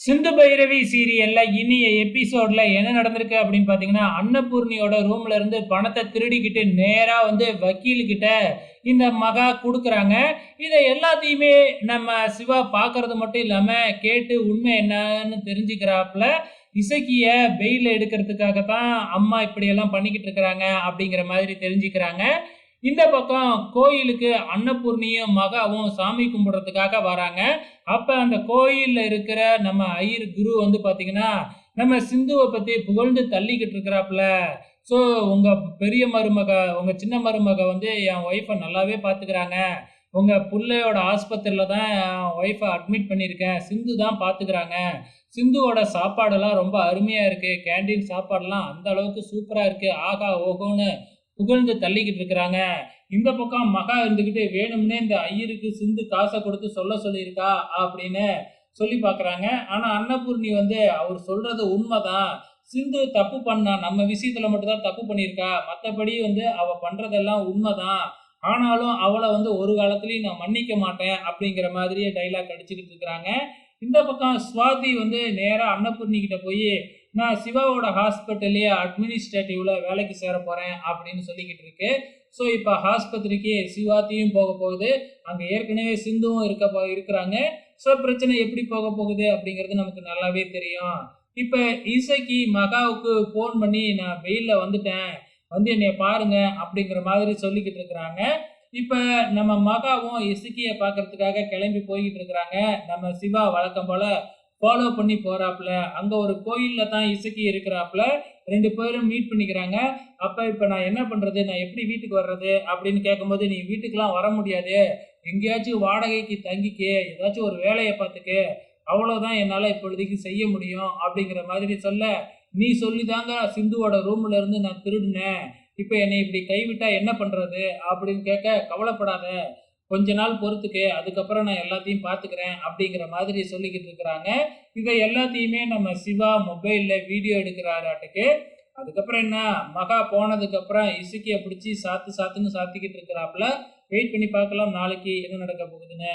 சிந்து பைரவி சீரியல்ல இனிய எபிசோட்ல என்ன நடந்திருக்கு அப்படின்னு பாத்தீங்கன்னா, அன்னபூர்ணியோட ரூம்ல இருந்து பணத்தை திருடிக்கிட்டு நேரா வந்து வக்கீல் கிட்ட இந்த மகா குடுக்குறாங்க. இத எல்லாத்தையுமே நம்ம சிவா பார்க்கறது மட்டும் இல்லாம, கேட்டு உண்மை என்னன்னு தெரிஞ்சுக்கிறாப்புல. இசக்கிய பெயில் எடுக்கிறதுக்காக தான் அம்மா இப்படியெல்லாம் பண்ணிக்கிட்டு இருக்கிறாங்க அப்படிங்கிற மாதிரி தெரிஞ்சுக்கிறாங்க. இந்த பக்கம் கோயிலுக்கு அன்னபூர்ணியும் மகாவும் சாமி கும்பிடுறதுக்காக வராங்க. அப்ப அந்த கோயில்ல இருக்கிற நம்ம ஐயர் குரு வந்து பாத்தீங்கன்னா, நம்ம சிந்துவ பத்தி புகழ்ந்து தள்ளிக்கிட்டு இருக்கிறாப்புல. ஸோ உங்க பெரிய மருமக, உங்க சின்ன மருமக வந்து என் ஒய்ஃப நல்லாவே பாத்துக்கிறாங்க. உங்க புள்ளையோட ஆஸ்பத்திரியில தான் என் ஒய்ஃப அட்மிட் பண்ணியிருக்கேன். சிந்து தான் பாத்துக்கிறாங்க. சிந்துவோட சாப்பாடெல்லாம் ரொம்ப அருமையா இருக்கு. கேண்டீன் சாப்பாடுலாம் அந்த அளவுக்கு சூப்பரா இருக்கு. ஆகா ஓஹோன்னு புகழ்ந்து தள்ளிக்கிட்டு இருக்கிறாங்க. இந்த பக்கம் மகா இருந்துகிட்டு வேணும்னே இந்த ஐயருக்கு சிந்து காசை கொடுத்து சொல்ல சொல்லியிருக்கா அப்படின்னு சொல்லி பார்க்குறாங்க. ஆனா அன்னபூர்ணி வந்து அவர் சொல்றது உண்மைதான். சிந்து தப்பு பண்ணா, நம்ம விஷயத்துல மட்டும் தான் தப்பு பண்ணியிருக்கா. மற்றபடி வந்து அவ பண்றதெல்லாம் உண்மைதான். ஆனாலும் அவளை வந்து ஒரு காலத்துலயும் நான் மன்னிக்க மாட்டேன் அப்படிங்கிற மாதிரியே டைலாக் அடிச்சுக்கிட்டு இருக்கிறாங்க. இந்த பக்கம் சுவாதி வந்து நேரா அன்னபூர்ணி கிட்ட போய் நான் சிவாவோட ஹாஸ்பிட்டல்லையே அட்மினிஸ்ட்ரேட்டிவ்ல வேலைக்கு சேர போறேன் அப்படின்னு சொல்லிக்கிட்டு இருக்கு. ஸோ இப்போ ஆஸ்பத்திரிக்கு சிவாத்தியும் போக போகுது. அங்கே ஏற்கனவே சிந்துவும் இருக்கிறாங்க. ஸோ பிரச்சனை எப்படி போக போகுது அப்படிங்கிறது நமக்கு நல்லாவே தெரியும். இப்போ இசைக்கு மகாவுக்கு ஃபோன் பண்ணி நான் வெயில்ல வந்துட்டேன், வந்து என்னைய பாருங்க அப்படிங்கிற மாதிரி சொல்லிக்கிட்டு இருக்கிறாங்க. இப்ப நம்ம மகாவும் இசக்கிய பார்க்கறதுக்காக கிளம்பி போய்கிட்டு இருக்கிறாங்க. நம்ம சிவா வழக்கம் போல ஃபாலோ பண்ணி போறாப்புல. அங்க ஒரு கோயில்ல தான் இசக்கி இருக்கிறாப்புல. 2 பேரும் மீட் பண்ணிக்கிறாங்க. அப்ப இப்ப நான் என்ன பண்றது? நான் எப்படி வீட்டுக்கு வர்றது? அப்படின்னு கேட்கும்போது, நீ வீட்டுக்கெல்லாம் வர முடியாது. எங்கேயாச்சும் வாடகைக்கு தங்கிக்க. ஏதாச்சும் ஒரு வேலைய பார்த்துக்க. அவ்வளவுதான் என்னால இப்பொழுதைக்கு செய்ய முடியும் அப்படிங்கிற மாதிரி சொல்ல, நீ சொல்லி தாங்க சிந்துவோட ரூம்ல இருந்து நான் திருடினேன். இப்ப என்னை இப்படி கைவிட்டா என்ன பண்றது? அப்படின்னு கேட்க, கவலைப்படாத. கொஞ்ச நாள் பொறுத்துக்க. அதுக்கப்புறம் நான் எல்லாத்தையும் பார்த்துக்கிறேன் அப்படிங்கிற மாதிரி சொல்லிக்கிட்டு இருக்கிறாங்க. இதை எல்லாத்தையுமே நம்ம சிவா மொபைல்ல வீடியோ எடுக்கிறாராட்டுக்கு. அதுக்கப்புறம் என்ன, மகா போனதுக்கு அப்புறம் இசுக்கிய பிடிச்சி சாத்து சாத்துன்னு சாத்திக்கிட்டு இருக்கிறாப்புல. வெயிட் பண்ணி பார்க்கலாம் நாளைக்கு என்ன நடக்க போகுதுன்னு.